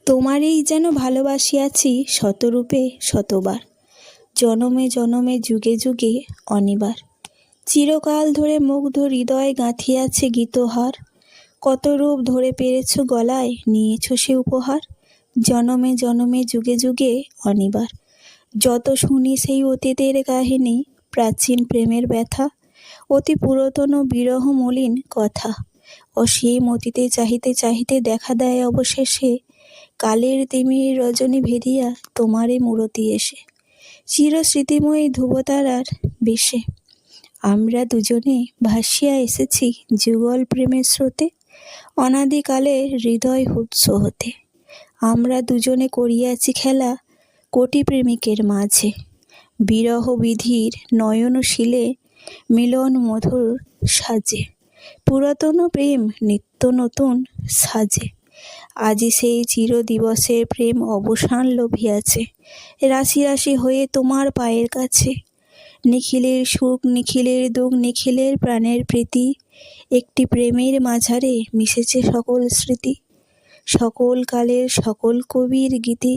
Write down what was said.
তোমারই যেন ভালোবাসিয়াছি শতরূপে শতবার, জনমে জনমে যুগে যুগে অনিবার। চিরকাল ধরে মুগ্ধ হৃদয় গাঁথিয়াছে গীতহার, কত রূপ ধরে পেরেছ গলায় নিয়েছ সে উপহার। জনমে জনমে যুগে যুগে অনিবার, যত শুনি সেই অতীতের কাহিনী, প্রাচীন প্রেমের ব্যথা, অতি পুরাতন বিরহ মলিন কথা। অসীম অতীতে চাহিতে চাহিতে দেখা দেয় অবশেষে কালের তিমির রজনী ভেদিয়া তোমারে মূরতি এসে, চিরস্মৃতিময়ী ধ্রুবতারার বেশে। আমরা দুজনে ভাসিয়া এসেছি যুগল প্রেমের স্রোতে, অনাদিকালে হৃদয় উৎস হতে। আমরা দুজনে করিয়াছি খেলা কোটি প্রেমিকের মাঝে, বিরহ বিধির নয়নশীলে মিলন মধুর সাজে, পুরাতন প্রেম নিত্য নতুন সাজে। আজি সেই চির দিবসের প্রেম অবসান লভিয়াছে, রাশি রাশি হয়ে তোমার পায়ের কাছে। নিখিলের সুখ নিখিলের দুঃখ নিখিলের প্রাণের প্রীতি, একটি প্রেমের মাঝারে মিশেছে সকল স্মৃতি, সকল কালের সকল কবির গীতি।